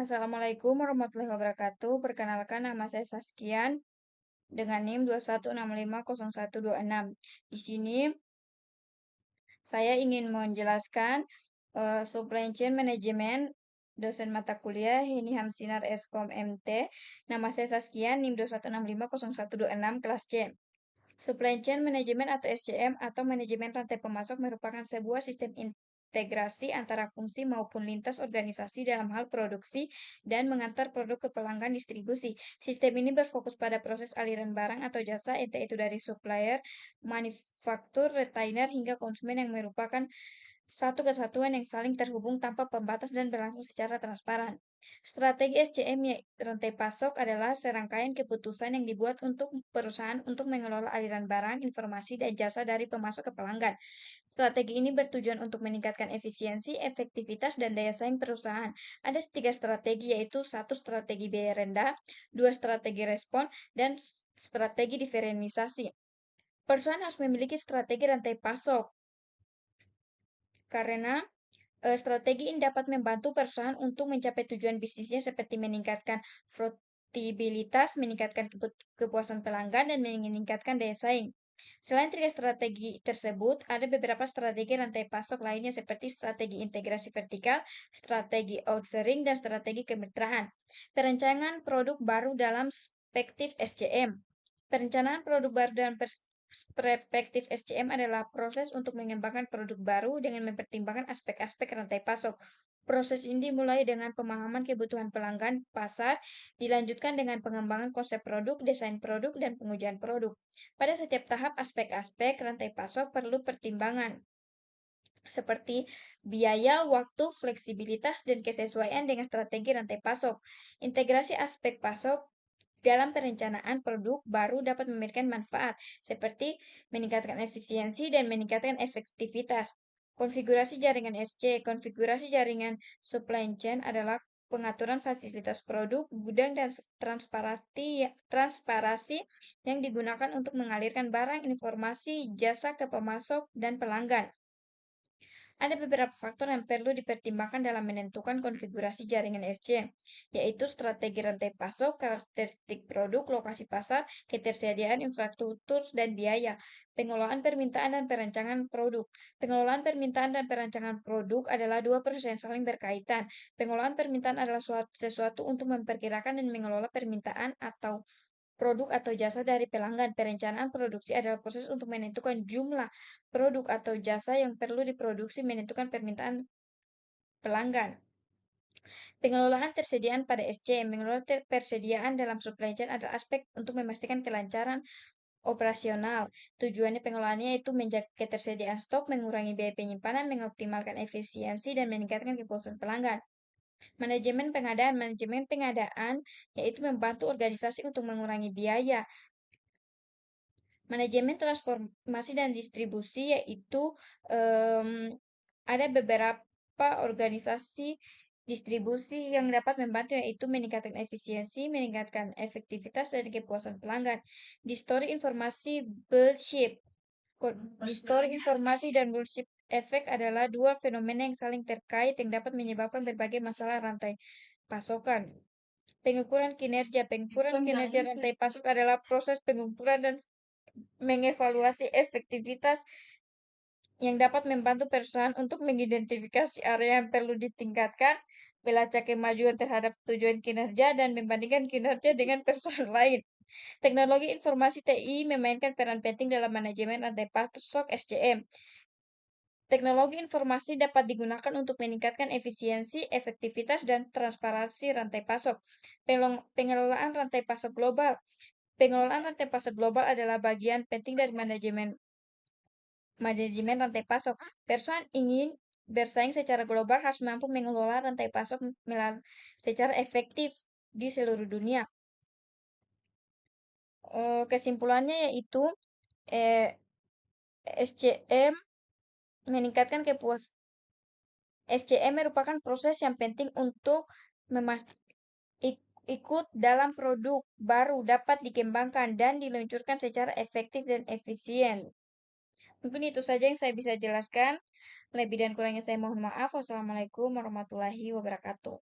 Assalamualaikum warahmatullahi wabarakatuh. Perkenalkan nama saya Saskian dengan NIM 216500126. Di sini saya ingin menjelaskan Supply Chain Management dosen mata kuliah Heni Hamsinar Eskom MT. Nama saya Saskian NIM 216500126 kelas C. Supply Chain Management atau SCM atau manajemen rantai pemasok merupakan sebuah sistem integrasi antara fungsi maupun lintas organisasi dalam hal produksi dan mengantar produk ke pelanggan distribusi. Sistem ini berfokus pada proses aliran barang atau jasa, entah itu dari supplier, manufaktur, retainer, hingga konsumen yang merupakan satu kesatuan yang saling terhubung tanpa pembatas dan berlangsung secara transparan. Strategi SCM rantai pasok adalah serangkaian keputusan yang dibuat untuk perusahaan untuk mengelola aliran barang, informasi, dan jasa dari pemasok ke pelanggan. Strategi ini bertujuan untuk meningkatkan efisiensi, efektivitas, dan daya saing perusahaan. Ada tiga strategi, yaitu satu strategi biaya rendah, dua strategi respon, dan strategi diferensiasi. Perusahaan harus memiliki strategi rantai pasok karena strategi ini dapat membantu perusahaan untuk mencapai tujuan bisnisnya seperti meningkatkan profitabilitas, meningkatkan kepuasan pelanggan, dan meningkatkan daya saing. Selain tiga strategi tersebut, ada beberapa strategi rantai pasok lainnya seperti strategi integrasi vertikal, strategi outsourcing, dan strategi kemitraan. Perencanaan produk baru dalam perspektif SCM. Perencanaan produk baru dalam perspektif SCM adalah proses untuk mengembangkan produk baru dengan mempertimbangkan aspek-aspek rantai pasok. Proses ini dimulai dengan pemahaman kebutuhan pelanggan pasar, dilanjutkan dengan pengembangan konsep produk, desain produk, dan pengujian produk. Pada setiap tahap, aspek-aspek rantai pasok perlu pertimbangan, seperti biaya, waktu, fleksibilitas, dan kesesuaian dengan strategi rantai pasok. Integrasi aspek pasok dalam perencanaan produk baru dapat memberikan manfaat, seperti meningkatkan efisiensi dan meningkatkan efektivitas. Konfigurasi jaringan SC. Konfigurasi jaringan supply chain adalah pengaturan fasilitas produk, gudang, dan transparasi yang digunakan untuk mengalirkan barang, informasi, jasa ke pemasok dan pelanggan. Ada beberapa faktor yang perlu dipertimbangkan dalam menentukan konfigurasi jaringan SC, yaitu strategi rantai pasok, karakteristik produk, lokasi pasar, ketersediaan infrastruktur, dan biaya. Pengelolaan permintaan dan perancangan produk. Pengelolaan permintaan dan perancangan produk adalah dua proses yang saling berkaitan. Pengelolaan permintaan adalah sesuatu untuk memperkirakan dan mengelola permintaan atau produk atau jasa dari pelanggan. Perencanaan produksi adalah proses untuk menentukan jumlah produk atau jasa yang perlu diproduksi menentukan permintaan pelanggan. Pengelolaan tersediaan pada SCM. Mengelola persediaan dalam supply chain adalah aspek untuk memastikan kelancaran operasional. Tujuannya pengelolaannya yaitu menjaga ketersediaan stok, mengurangi biaya penyimpanan, mengoptimalkan efisiensi, dan meningkatkan kepuasan pelanggan. Manajemen pengadaan yaitu membantu organisasi untuk mengurangi biaya. Manajemen transformasi dan distribusi yaitu ada beberapa organisasi distribusi yang dapat membantu, yaitu meningkatkan efisiensi, meningkatkan efektivitas, dan kepuasan pelanggan. Distorsi informasi dan bullshit efek adalah dua fenomena yang saling terkait yang dapat menyebabkan berbagai masalah rantai pasokan. Pengukuran kinerja rantai pasok adalah proses pengukuran dan mengevaluasi efektivitas yang dapat membantu perusahaan untuk mengidentifikasi area yang perlu ditingkatkan, melacak kemajuan terhadap tujuan kinerja, dan membandingkan kinerja dengan perusahaan lain. Teknologi informasi TI memainkan peran penting dalam manajemen rantai pasok SCM. Teknologi informasi dapat digunakan untuk meningkatkan efisiensi, efektivitas, dan transparansi rantai pasok. Pengelolaan rantai pasok global. Pengelolaan rantai pasok global adalah bagian penting dari manajemen rantai pasok. Perusahaan ingin bersaing secara global harus mampu mengelola rantai pasok secara efektif di seluruh dunia. Kesimpulannya yaitu SCM meningkatkan SCM merupakan proses yang penting untuk ikut dalam produk baru dapat dikembangkan dan diluncurkan secara efektif dan efisien. Mungkin itu saja yang saya bisa jelaskan. Lebih dan kurangnya saya mohon maaf. Wassalamualaikum warahmatullahi wabarakatuh.